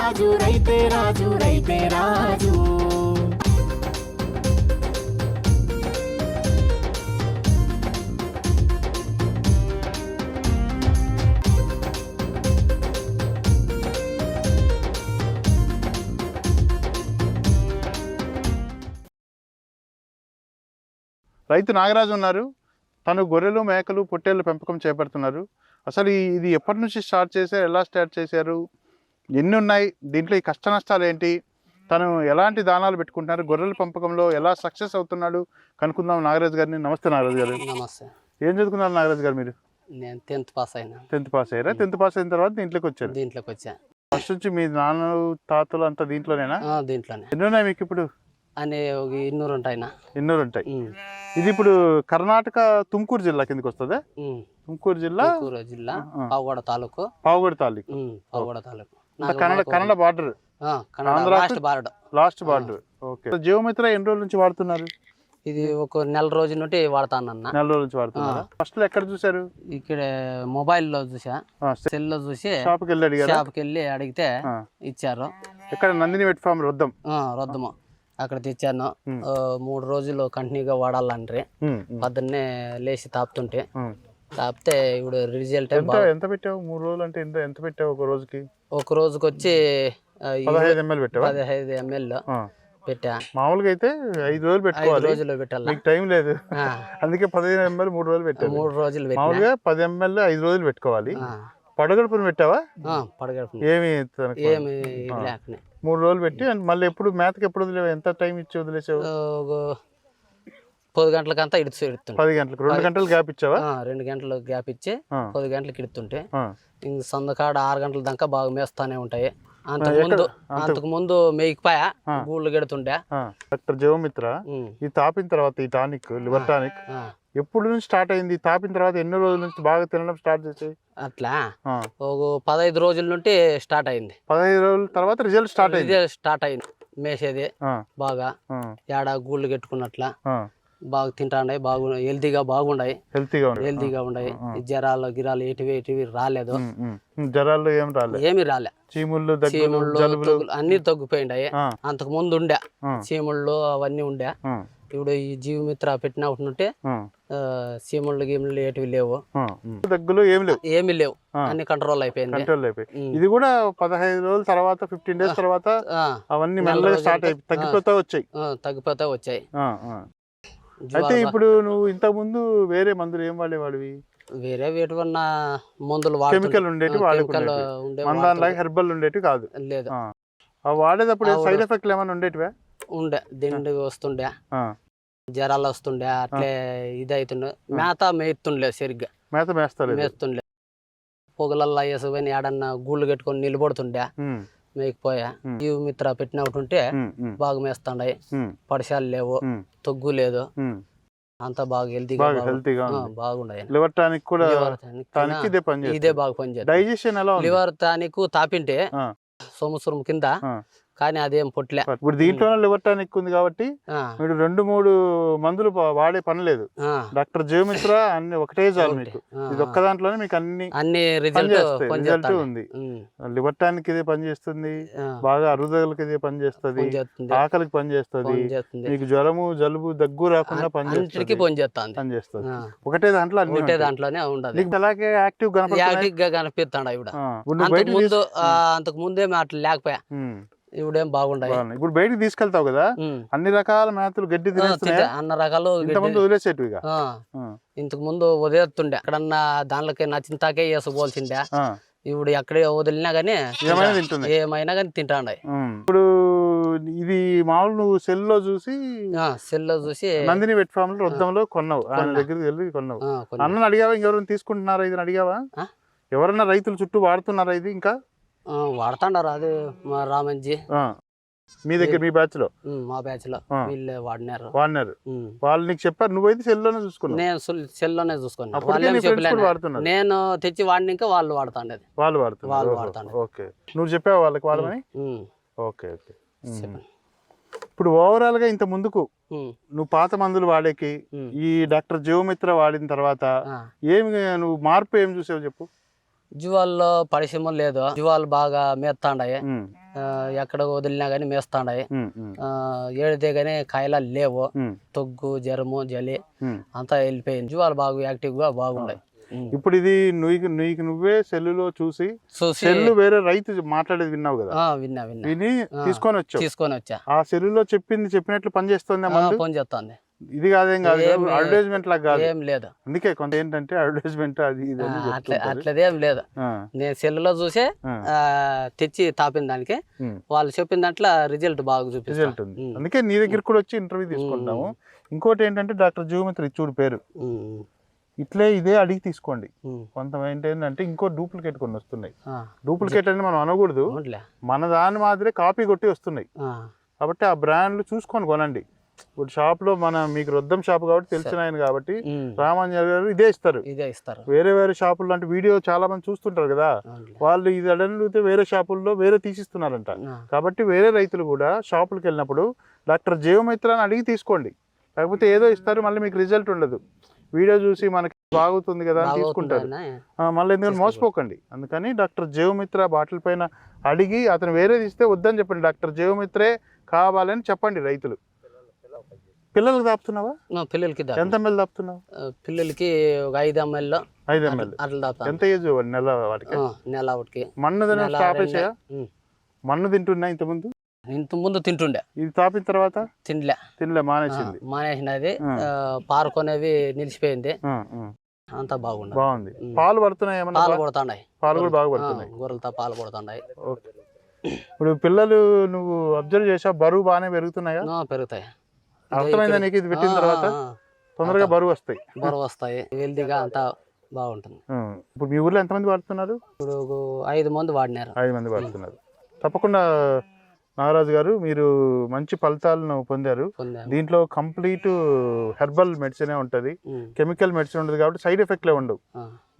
రాజు రైతే రాజు రైతే రాజు. రైతు నాగరాజు ఉన్నారు. తను గొర్రెలు మేకలు పొట్టేళ్ళు పెంపకం చేపడుతున్నారు. అసలు ఇది ఎప్పటి నుంచి స్టార్ట్ చేశారు, ఎలా స్టార్ట్ చేశారు, ఎన్ని ఉన్నాయి, దీంట్లో ఈ కష్ట నష్టాలు ఏంటి, తను ఎలాంటి దానాలు పెట్టుకుంటున్నారు, గొర్రెల పెంపకంలో ఎలా సక్సెస్ అవుతున్నాడు కనుక్కుందాం నాగరాజు గారిని. నమస్తే నాగరాజు గారు. నమస్తే. ఏం చదువుకున్నారు నాగరాజు గారు మీరు? నేను 10th పాస్ అయినా. 10th పాస్ అయ్యారా? 10th పాస్ అయిన తర్వాత దీంట్లోకి వచ్చారు. దీంట్లోకి వచ్చా. ఫస్ట్ నుంచి మీ నాన్న తాతలు అంతా దీంట్లోనేనా? దీంట్లోనే. ఎన్ని ఉన్నాయి మీకు ఇప్పుడు? అని ఒక 200 ఉంటాయి. 200 ఉంటాయి. ఇది ఇప్పుడు కర్ణాటక తుమ్కూరు జిల్లా కిందకి వస్తుందా? తుమ్కూరు జిల్లా, పావుగడ తాలూకు. పావుగడ తాలూకు. పావుగడ తాలూకు. Kannada border, last border. Okay. Jeevamitra ఎన్ని రోజుల నుంచి వాడుతున్నారు? ఇది ఒక నెల రోజుల నుండి వాడతానన్న. నెల రోజుల నుంచి వాడుతున్నారు. ఫస్ట్ లో ఎక్కడ చూసారు? ఇక్కడ మొబైల్లో చూసా, సెల్ లో చూసి షాప్కి వెళ్ళి అడిగితే ఇచ్చారు. ఇక్కడ నందిని వెట్ ఫార్మ్ రొద్దము అక్కడ తెచ్చాను. 3 రోజులు కంటిన్యూగా వాడాలంటే పొద్దున్నే లేచి తాపుతుంటే తాపితే ఇప్పుడు రిజల్ట్. ఎంత పెట్టావు 3 రోజులు అంటే? ఎంత పెట్టావు ఒక రోజుకి? ఒక రోజుకి వచ్చి 15 ml పెట్టావు. 15 ml పెట్టా. మామూలుగా అయితే 5 రోజులు పెట్టుకోవాలి. 5 రోజులు పెట్టాలి. మీకు టైం లేదు, అందుకే 15 ml 3 రోజులు పెట్టావు. 3 రోజులు మామూలుగా 10 ml 5 రోజులు పెట్టుకోవాలి. పడగడుపుని పెట్టావా? పడగడుపు ఏమి 3 రోజులు పెట్టి మళ్ళీ ఎప్పుడు మేతకి ఎప్పుడు వదిలేవు? ఎంత టైం ఇచ్చి వదిలేసావు? 10 గంటలకంతా ఇడుతుంటే. 10 గంటలకు 2 గంటలు గ్యాప్ ఇచ్చావా? 2 గంటలు గ్యాప్ ఇచ్చి 10 గంటలకు ఇడుతుంటే ఇంక సందకాడ 6 గంటల దాకా బాగా మేస్తానే ఉంటాయి. అంతకు ముందు మేయికిపాయా గూళ్ళు గెడుతుండే. డాక్టర్ జీవమిత్ర ఈ తాపిన తర్వాత ఈ టానిక్, లివర్ టానిక్ ఎప్పుడు నుంచి స్టార్ట్ అయింది? తాపిన తర్వాత ఎన్ని రోజుల నుంచి బాగా తినడం స్టార్ట్ చేసి? అట్లా ఒక 15 రోజుల నుండి స్టార్ట్ అయింది. 15 రోజుల తర్వాత రిజల్ట్ స్టార్ట్ అయింది. మేసేది బాగా ఏడా గూళ్ళు కట్టుకున్నట్లా బాగా తింటాండాయి. హెల్తీగా హెల్తీగా ఉన్నాయి. జ్వరాలు గిరాలు ఎటివి రాలేదు. జ్వరాలు ఏమి రాలే. చీముళ్ళు అన్ని తగ్గిపోయిండాయి. అంతకు ముందు ఉండే చీముళ్ళు అవన్నీ ఉండే. ఇప్పుడు ఈ జీవమిత్ర పెట్టినప్పుడు నుండి చీముళ్ళు గీముళ్ళు ఏటివి లేవు, దగ్గులు ఏమి లేవు, అన్ని కంట్రోల్ అయిపోయింది. ఇది కూడా 15 రోజుల తర్వాత 15 days తర్వాత అవన్నీ మెల్లగా స్టార్ట్ అయిపోయి తగ్గిపోతా వచ్చాయి. అయితే ఇప్పుడు నువ్వు ఇంతకు ముందు వేరే మందులు ఏం వాడేవాడివి? వేరే వేటివన్నా మందులు కెమికల్ ఉండేవి వాడేవాళ్ళ, హెర్బల్ ఉండేవి కాదు? లేదు. వాడేటప్పుడు సైడ్ ఎఫెక్ట్లు ఏమైనా ఉండేటివా? ఉండే. దిండు వస్తుండే, జ్వరాలు వస్తుండే, అట్లే ఇదైతుండే. మేత మేస్తుండే, సరిగ్గా మేస్తుండే. పొగలల్లా వేసుకొని ఏడన్నా గూళ్ళు కట్టుకొని నిలబడుతుండే, మేకపోయా. జీవమిత్ర పెట్టినట్టుంటే బాగా మేస్తుండే. పడిశాలు లేవు, తగ్గు లేదు, అంతా బాగా హెల్తీగా బాగుండే. లివర్ టానిక్ కూడా ఇదే బాగా పనిచేస్తుంది. డైజెషన్ ఎలా? లివర్ టానిక్ తాపింటే సంవత్సరం కింద, కానీ అదేం పొట్లే. ఇప్పుడు దీంట్లోనే లివర్ టానిక్ ఉంది కాబట్టి మీరు 2-3 మందులు వాడే పని లేదు. డాక్టర్ జీవమిత్ర అన్ని ఒకటే చాలు మీకు. ఇది ఒక్క దాంట్లోనే మీకు అన్ని రిజల్ట్ ఉంది. లివర్ టానిక్ ఇదే పనిచేస్తుంది, బాగా అరుగుదలకి ఇదే పనిచేస్తుంది, ఆకలికి పనిచేస్తుంది, మీకు జ్వరము జలుబు దగ్గు రాకుండా పనిచేస్తుంది. ఒకటే దాంట్లో దాంట్లోనే ఉండదు. అలాగే యాక్టివ్ గా కనిపిస్తాడు. అంతకు ముందే అట్లా లేకపోయా, ఇవిడేం బాగుండాయి. ఇప్పుడు బయటికి తీసుకెళ్తావు కదా, అన్ని రకాల మేతలు గడ్డి అన్న రకాలు వదిలేసేటివిగా. ఇంతకు ముందు వదిలేస్తుండే, ఎక్కడన్నా దాంట్లోకి నచ్చిన తాకే వేసుకోవాల్సిందే. ఇప్పుడు ఎక్కడే వదిలినా గానీ ఏమైనా కానీ తింటాండాయి. ఇప్పుడు ఇది మామూలు నువ్వు సెల్ లో చూసి నందిని వెట్ ఫార్మ్ లో వద్దంలో కొన్నావు, ఆయన దగ్గరికి వెళ్ళి కొన్నావు. అన్నని అడిగావా? ఇంకెవరైనా తీసుకుంటున్నారా ఇది అడిగావా? ఎవరన్నా రైతులు చుట్టూ వాడుతున్నారా ఇది? ఇంకా వాడుతాండారు. అది మా రామన్జీ మీ దగ్గర, మీ బ్యాచ్ లో? మా బ్యాచ్ లో వీళ్ళే వాడినారు. వాళ్ళు నీకు చెప్పారు? నువ్వైతే సెల్లోనే చూసుకున్నావు? నేను సెల్లోనే చూసుకున్నాను. నేను తెచ్చి వాడిని, ఇంకా వాళ్ళు వాడుతాండేది. వాళ్ళు వాడుతాండే. ఓకే. నువ్వు చెప్పావు వాళ్ళకి వాడమని? ఓకే. ఇప్పుడు ఓవరాల్ గా ఇంత ముందుకు నువ్వు పాత మందులు వాడేకి ఈ డాక్టర్ జీవమిత్ర వాడిన తర్వాత ఏమి నువ్వు మార్పు ఏం చూసావు చెప్పు? జీవాల్లో పరిశ్రమ లేదు, జీవాలు బాగా మేస్తాండాయి. ఎక్కడ వదిలినా కానీ మేస్తాండాయి. ఏడితే గానీ కాయలా లేవు. తొగ్గు, జ్వరము, జలి అంతా వెళ్ళిపోయింది. జీవాలు బాగా యాక్టివ్ గా బాగున్నాయి. ఇప్పుడు ఇది నీకు నువ్వే సెల్లులో చూసి సెల్లు వేరే రైతు మాట్లాడేది విన్నావు కదా? విన్నా విని తీసుకొని వచ్చా. ఆ సెల్లులో చెప్పినట్లు పనిచేస్తుంది. పని చేస్తుంది. ఇది కాదేం కాదు, అడ్వర్టైజ్మెంట్ లాగా కాదు, ఏం లేదు. అందుకే కొంత ఏంటంటే అడ్వర్టైజ్మెంట్ అది ఇది అట్లదేం లేదు. నేను సెల్లులో చూసే తెచ్చి తాపిన దానికి వాళ్ళు చెప్పిన దాంట్లో రిజల్ట్ బాగా రిజల్ట్ ఉంది. అందుకే నీ దగ్గర కూడా వచ్చి ఇంటర్వ్యూ తీసుకుంటాము. ఇంకోటి ఏంటంటే డాక్టర్ జీవమిత్ర ఇచ్చుడు పేరు ఇట్లే ఇదే అడిగి తీసుకోండి. కొంత ఏంటంటే ఇంకో డూప్లికేట్ కొన్ని వస్తున్నాయి. డూప్లికేట్ అని మనం అనకూడదు, మన దాని మాదిరే కాపీ కొట్టి వస్తున్నాయి. కాబట్టి ఆ బ్రాండ్లు చూసుకొని కొనండి. ఇప్పుడు షాప్ లో మీకు రొద్దం షాప్ కాబట్టి తెలిసిన ఆయన కాబట్టి రామాంజన్ గారు ఇదే ఇస్తారు. వేరే షాపుల్లో అంటే వీడియో చాలా మంది చూస్తుంటారు కదా, వాళ్ళు ఇది అడిగితే వేరే షాపుల్లో వేరే తీసిస్తున్నారంట. కాబట్టి వేరే రైతులు కూడా షాపులకు వెళ్ళినప్పుడు డాక్టర్ జీవమిత్ర అని అడిగి తీసుకోండి. లేకపోతే ఏదో ఇస్తారు, మళ్ళీ మీకు రిజల్ట్ ఉండదు. వీడియో చూసి మనకి బాగుతుంది కదా అని తీసుకుంటారు, మళ్ళీ ఎందుకంటే మోసపోకండి. అందుకని డాక్టర్ జీవమిత్ర బాటిల్ పైన అడిగి అతను వేరేది ఇస్తే వద్దని చెప్పండి, డాక్టర్ జీవమిత్రే కావాలని చెప్పండి. రైతులు పిల్లలకి దాపుతున్నావా? పిల్లలకి ఎంత ఎంఎల్ దాపుతున్నావు? పిల్లలకి 5 ml 5 ml. ఎంత ఏజ్ నెల వాటికి? నెల వాటికి. మన్ను మన్ను తింటున్నా ఇంతకుముందు తింటుండే, ఇది తాపిన తర్వాత తినలే మానేసినది. పారుకొనేవి నిలిచిపోయింది. అంతా బాగుంది. పాలు పడుతున్నాయి? పాలు పడుతున్నాయి. పాలు కూడా బాగా పడుతున్నాయి. గొర్రెలతో పాలు పడుతున్నాయి. ఇప్పుడు పిల్లలు నువ్వు అబ్జర్వ్ చేసా, బరువు బాగానే పెరుగుతున్నాయా? పెరుగుతాయి. అర్థమైందా నీకు? ఇది పెట్టిన తర్వాత తొందరగా బరువు వస్తాయి. హెల్దీగా అంతా బాగుంటుంది. ఇప్పుడు మీ ఊర్లో ఎంతమంది వాడుతున్నారు? ఇప్పుడు 5 మంది వాడినారు. 5 మంది వాడుతున్నారు. తప్పకుండా నాగరాజు గారు, మీరు మంచి ఫలితాలను పొందారు. దీంట్లో కంప్లీట్ హెర్బల్ మెడిసిన్ ఉంటుంది, కెమికల్ మెడిసిన్ ఉండదు కాబట్టి సైడ్ ఎఫెక్ట్లే ఉండవు.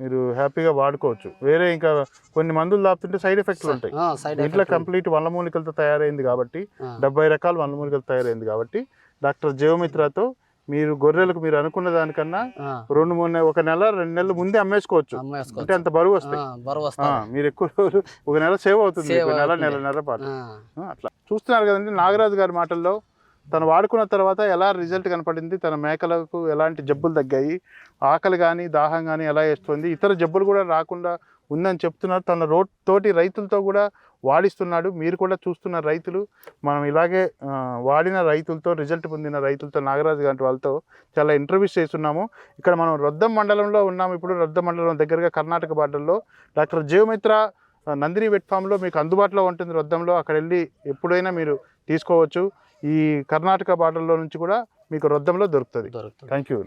మీరు హ్యాపీగా వాడుకోవచ్చు. వేరే ఇంకా కొన్ని మందులు దాపుతుంటే సైడ్ ఎఫెక్ట్లు ఉంటాయి. దీంట్లో కంప్లీట్ వనమూలికలతో తయారైంది కాబట్టి 70 రకాల వనమూలికలు తయారైంది కాబట్టి డాక్టర్ జీవమిత్రతో మీరు గొర్రెలకు మీరు అనుకున్న దానికన్నా 2-3 ఒక నెల 2 నెలలు ముందే అమ్మేసుకోవచ్చు. అంటే అంత బరువు వస్తాయి. మీరు ఎక్కువ రోజులు ఒక నెల సేవ్ అవుతుంది, నెలన్నర పాటు. అట్లా చూస్తున్నారు కదండి నాగరాజు గారి మాటల్లో. తను వాడుకున్న తర్వాత ఎలా రిజల్ట్ కనపడింది, తన మేకలకు ఎలాంటి జబ్బులు తగ్గాయి, ఆకలి కానీ దాహం కానీ ఎలా వేస్తుంది, ఇతర జబ్బులు కూడా రాకుండా ఉందని చెప్తున్నారు. తన తోటి రైతులతో కూడా వాడిస్తున్నాడు. మీరు కూడా చూస్తున్న రైతులు, మనం ఇలాగే వాడిన రైతులతో, రిజల్ట్ పొందిన రైతులతో, నాగరాజు గారి వాళ్ళతో చాలా ఇంటర్వ్యూస్ చేస్తున్నాము. ఇక్కడ మనం రొద్దం మండలంలో ఉన్నాము. ఇప్పుడు రొద్దం మండలం దగ్గరగా కర్ణాటక బార్డర్లో డాక్టర్ జీవమిత్ర నందిని వెట్ ఫామ్లో మీకు అందుబాటులో ఉంటుంది. రొద్దంలో అక్కడ వెళ్ళి ఎప్పుడైనా మీరు తీసుకోవచ్చు. ఈ కర్ణాటక బార్డర్లో నుంచి కూడా మీకు రొద్దంలో దొరుకుతుంది. Thank you.